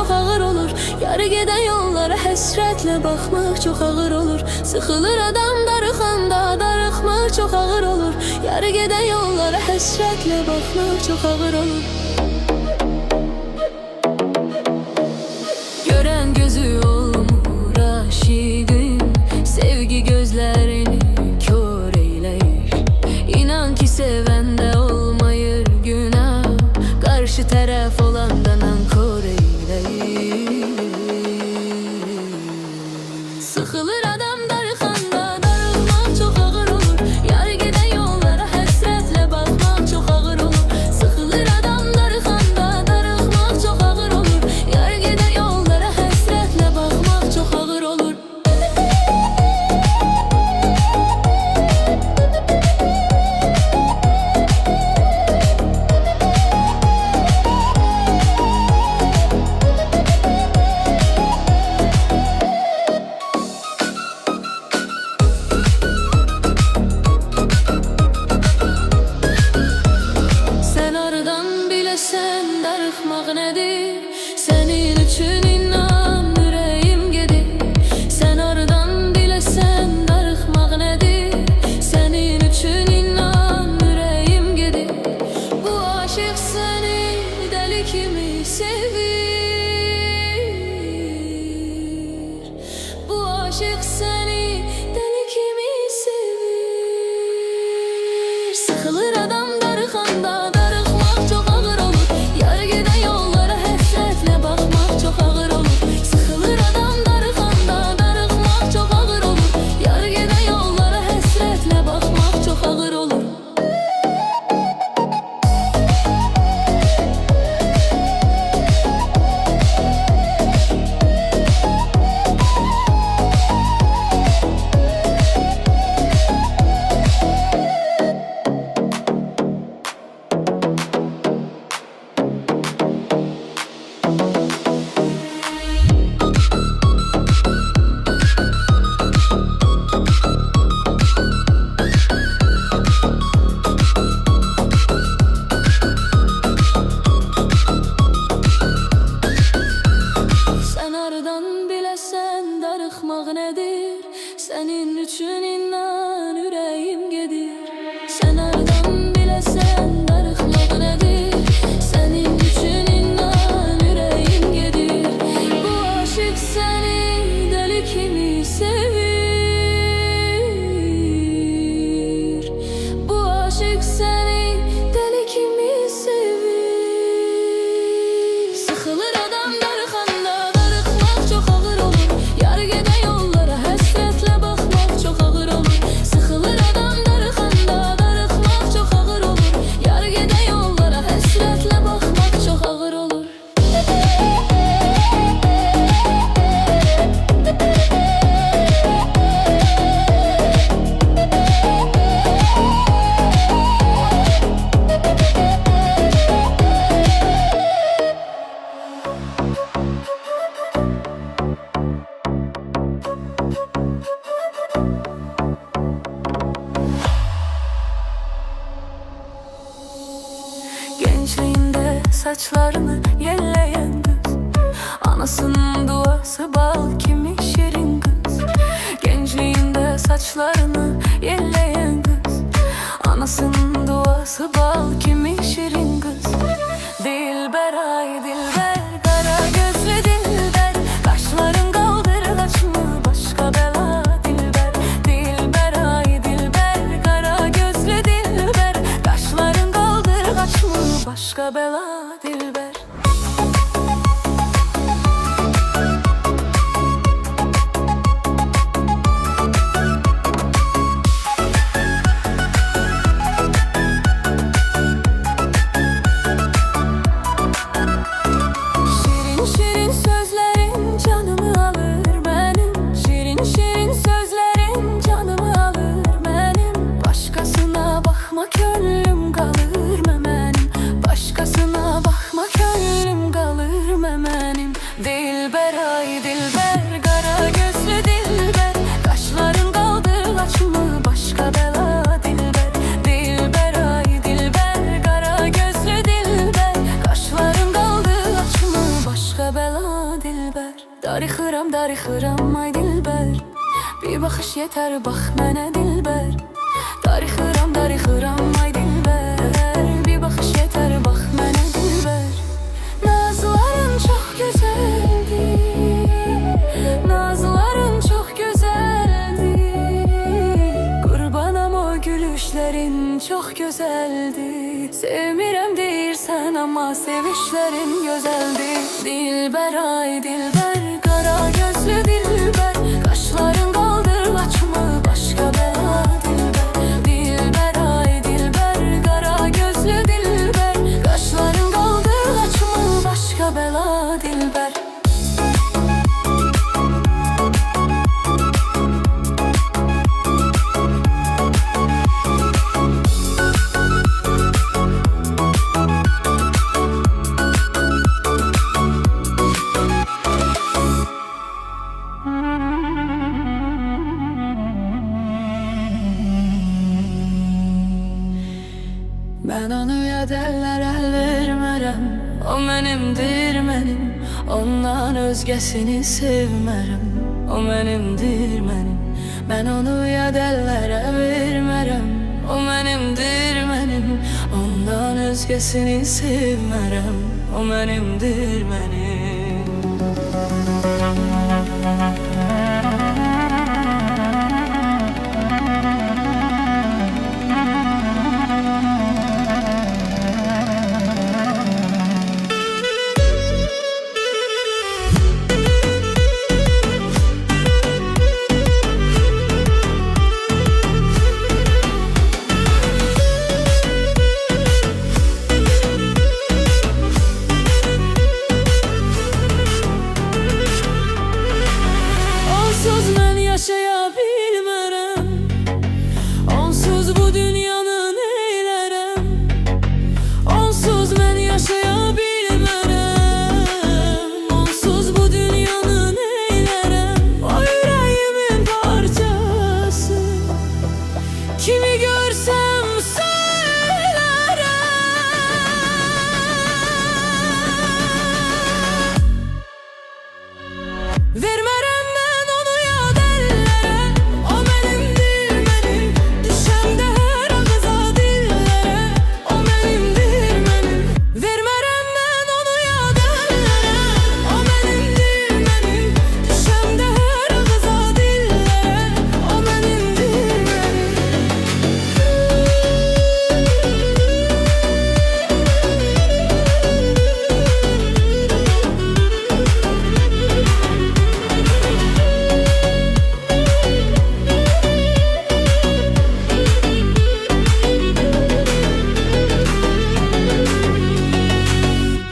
çok ağır olur. Yarı gedən yollara həsrətlə baxmaq çox ağır olur. Sıxılır adam darıxanda, darıxmaq çox ağır olur. Yarı gedən yollara həsrətlə baxmaq çox ağır olur. Görən gözü olmur aşiqim, sevgi gözlərini kör eyləyir. İnan ki sevəndə olmayır günah, qarşı tərəf olanda nankor eyləyir. Sıxılır adam darıxanda, darıxmaq çox ağır olur. Yarı gedən yollara həsrətlə baxmaq çox ağır olur. Sıxılır adam darıxanda, darıxmaq çox ağır olur. Yarı gedən yollara həsrətlə baxmaq çox ağır olur. Sen darıxmaq nədir? Sənin üçün inan ürəyim gedir. Sən aradan biləsən darıxmaq nədir? Sənin üçün inan ürəyim gedir. Bu aşıq səni dəli kimi sevir. Bu aşıq səni dəli kimi sevir. Sıxılır adam darıxanda, darıxmaq çox ağır olur. Yarı gedən yollara həsrətlə baxmaq çox ağır olur. Sıxılır adam darıxanda, darıxmaq çox ağır olur. Yarı gedən yollara həsrətlə baxmaq çox ağır olur. Biləsən darıxmaq nədir? Sənin üçün inan ürəyim gedir. Sən aradan biləsən darıxmaq nədir? Sənin üçün inan ürəyim gedir. Bu aşıq səni dəli kimi sevir. Bu aşıq səni dəli kimi sevir. Sıxılır adam darıxanda, çok ağır olur. Yarı gedən yollara həsrətlə baxmaq çox ağır olur. Sıxılır adam darıxanda, darıxmaq çox ağır olur. Yarı gedən yollara həsrətlə baxmaq çox ağır olur. Gençliğinde saçlarını yelleyen kız, anasının duası bal kimi şirin kız. Gençliğinde saçlarını yelleyen kız, anasının duası bal kimi şirin kız. Dilber ay dilber, kara gözlü dilber, kaşların kaldır kaçma başka bela dilber. Dilber ay dilber, kara gözlü dilber, kaşların kaldır kaçma başka bela dilber. Şirin şirin sözlerin canımı alır benim. Şirin şirin sözlerin canımı alır benim. Başkasına bakma gönlüm kalır memenim. Başkasına bakma gönlüm darıxıram ay dilbər. Bir baxış yetər bax mənə dilbər. Darıxıram, darıxıram ay dilbər. Bir baxış yetər bax mənə dilbər. Nazların çox gözəldir, nazların çox gözəldir. Qurbanam o gülüşlərin çox gözəldir. Sevmirəm deyirsən amma sevişlərin gözəldir. Dilbər ay dilbər, qara gözlü dilbər. Qaşların qaldır laçımı başqa bəla dilbər. Dilbər ay dilbər, qara gözlü dilbər. Qaşların qaldır laçımı başqa bəla dilbər. Ben onu yadəllər əl vermərəm. O mənimdir mənim, ondan özgəsini sevmərəm. O mənimdir mənim, mən onu yadəllər əl vermərəm. O mənimdir mənim, ondan özgəsini sevmərəm. O mənimdir mənim. Onsuz mən yaşaya bilmərəm, onsuz bu dünyanı neylərəm. Onsuz mən yaşaya bilmərəm, onsuz bu dünyanı neylərəm. O yüreğimin parçası, kimi görsəm söylərəm. Vermərəm mən onu yad əllərə. O mənimdir mənim, düşəmdə hər ağıza dillərə. O mənimdir mənim. Vermərəm mən onu yad əllərə. O mənimdir mənim, düşəmdə hər ağıza dillərə. O mənimdir mənim.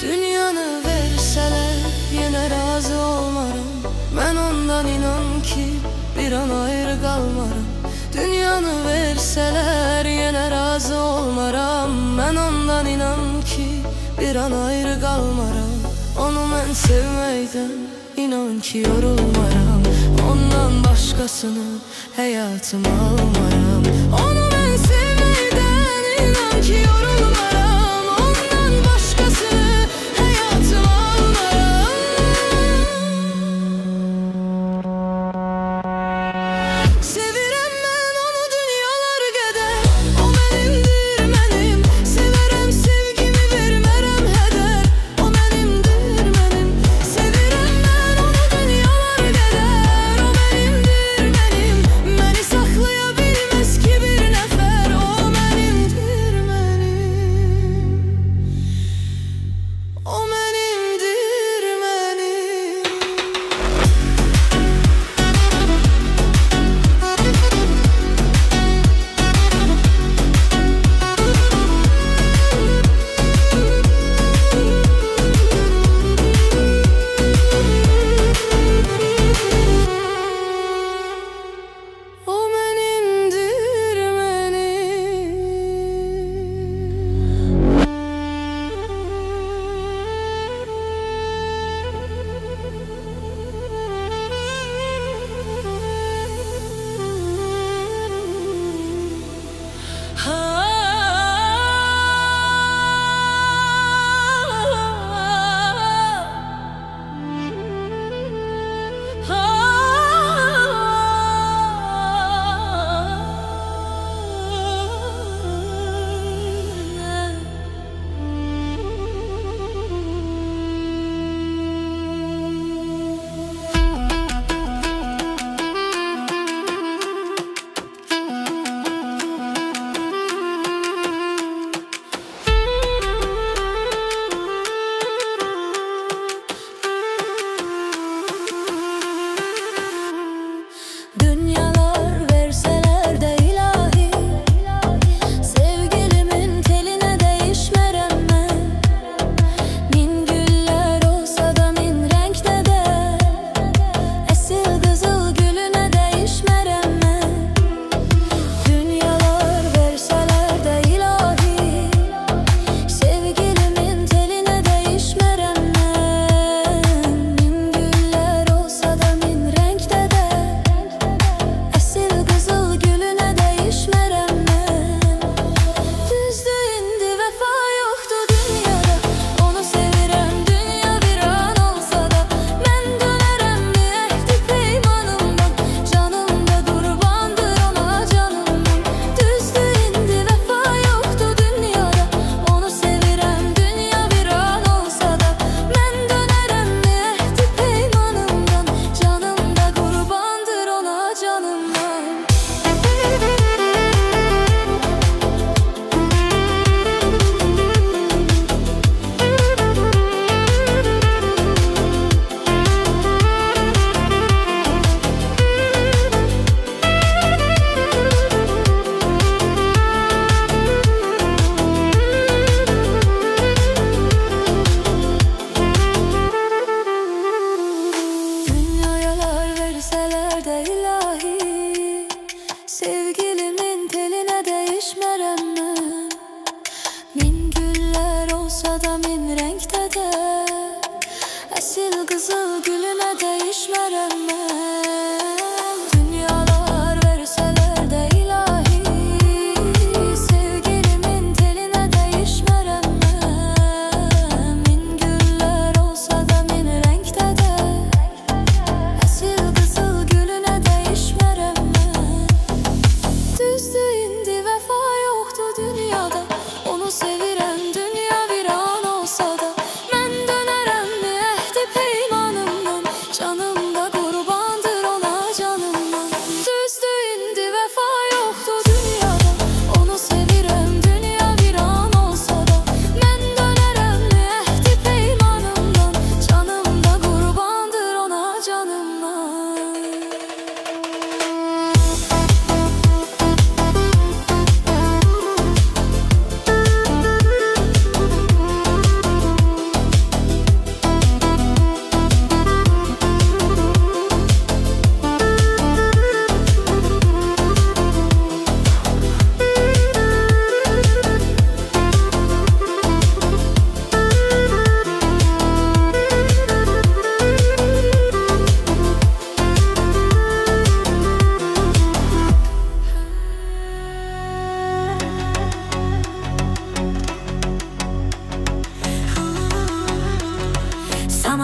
Dünyanı verseler yine razı olmaram. Ben ondan inan ki bir an ayrı kalmaram. Dünyanı verseler yine razı olmaram. Ben ondan inan ki bir an ayrı kalmaram. Onu ben sevmeyden inan ki yorulmaram. Ondan başkasını hayatıma almaram. Onu ben sevmeyden inan ki yorulmaram. Ondan başkasını hayatıma almaram. Sevirəm mən onu dünyalar qədər. O mənimdir mənim, severəm sevgimi vermərəm hədər. O mənimdir mənim, sevirəm mən onu dünyalar qədər. O mənimdir mənim, məni saxlaya bilməz ki bir nəfər. O mənimdir mənim.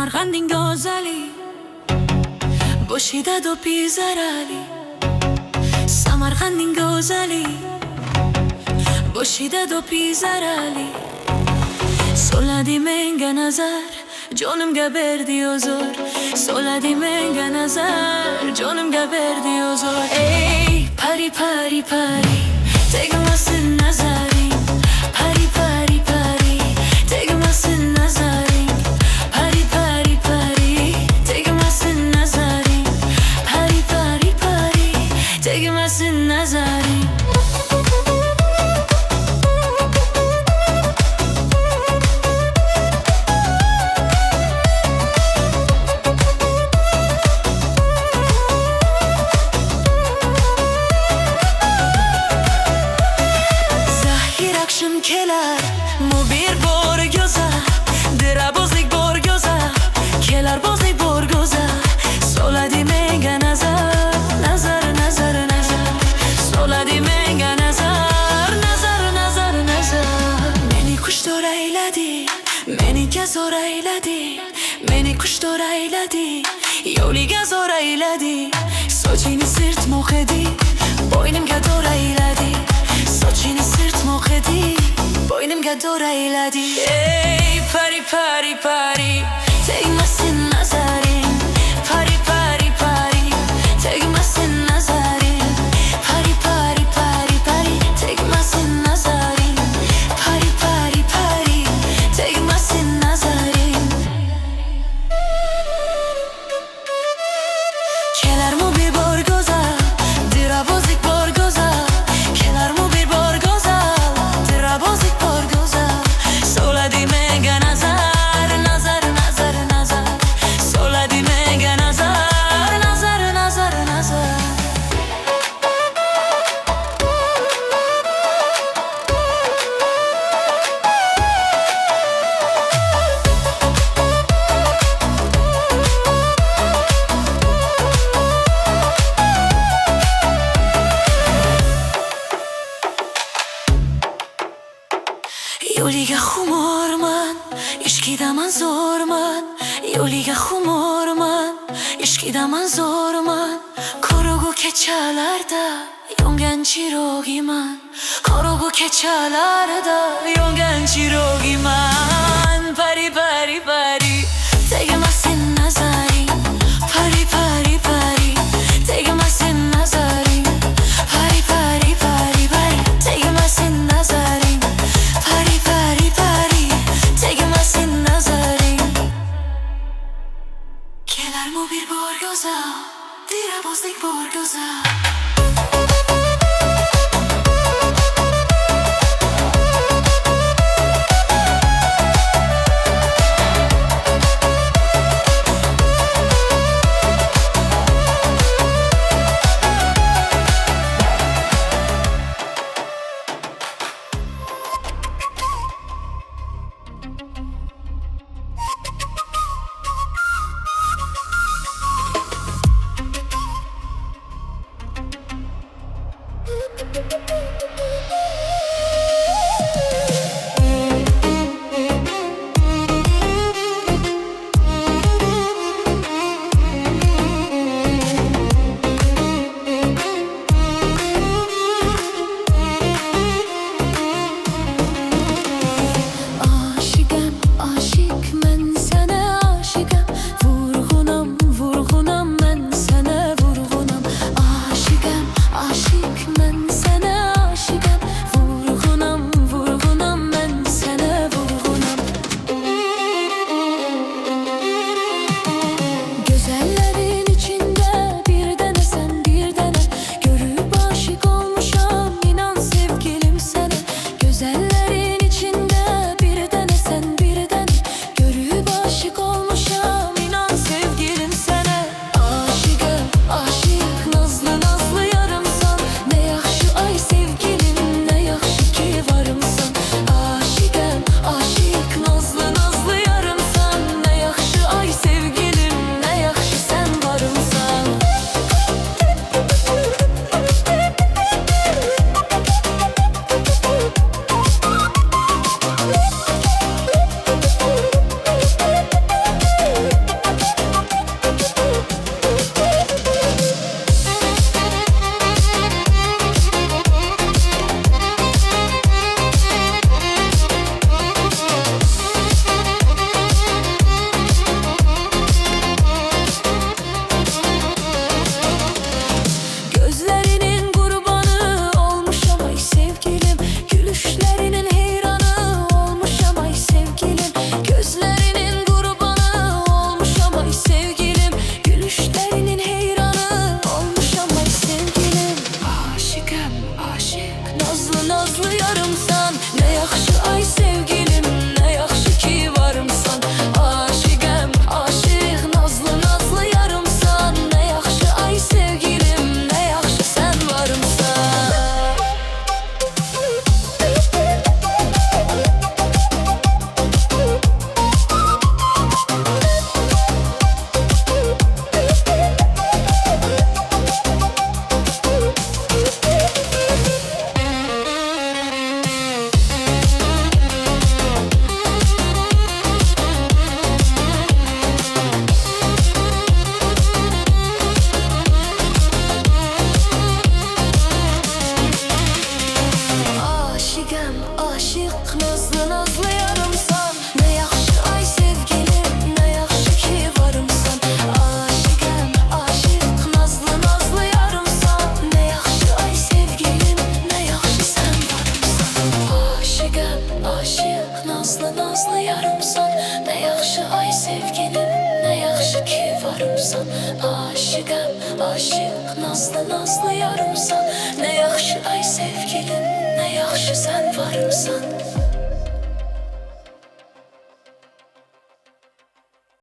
Samarkandin gözeli Boşida do pizarali Samarkandin gözeli Boşida do pizarali Soladi menga nazar Jonimga berdi ozor Soladi menga nazar Jonimga berdi ozor Ey pari pari pari Tegmasin nazarin Pari pari pari Tegmasin nazarin Pari pari pari Tegmasin nazarin Pari pari pari Tegmasin nazarin Kelar mu bir borgoza Dirabozlik borgoza Kelar bozlik borgoza Soladi menga nazar Nazar nazar nazar Soladi menga nazar Nazar nazar nazar Meni kuştor eyledi Meni gazor eyledi Meni kuştor eyledi Yoliga zor eyledi Sochini sirt moqedi Boynimga dor eyledi Sochini sirt moqedi Boynimga dor eyledi Ey pari pari pari Tegmasin nazarin Pari pari pari Tegmasin nazarin Pari pari pari pari Tegmasin nazarin Pari pari pari Tegmasin nazarin Kelar mu bir borgoza Dirabozlik borgoza Kelar mu bir borgoza Dirabozlik borgoza Soladi menga nazar Nazar nazar nazar Soladi menga nazar Nazar nazar nazar Yoliga xumorman Ishqidaman zo'rman Yoliga xumorman Ishqidaman zo'rman Ko'rugu kechalarda Yongan chirogiman Ko'rugu kechalarda Yongan chirogiman Pari pari pari Tegmasin nazarin Pari pari pari Tegmasin nazarin Pari pari pari pari Tegmasin nazarin Pari pari pari Tegmasin nazarin Kelar mu bir borgoza Dirabozlik borgoza yarımsan. Ne yaxşı ay sevgilim, ne yaxşı ki varımsan. Aşıqəm, aşıq, nazlı nazlı yarımsan. Ne yaxşı ay sevgilim, ne yaxşı sen varımsan.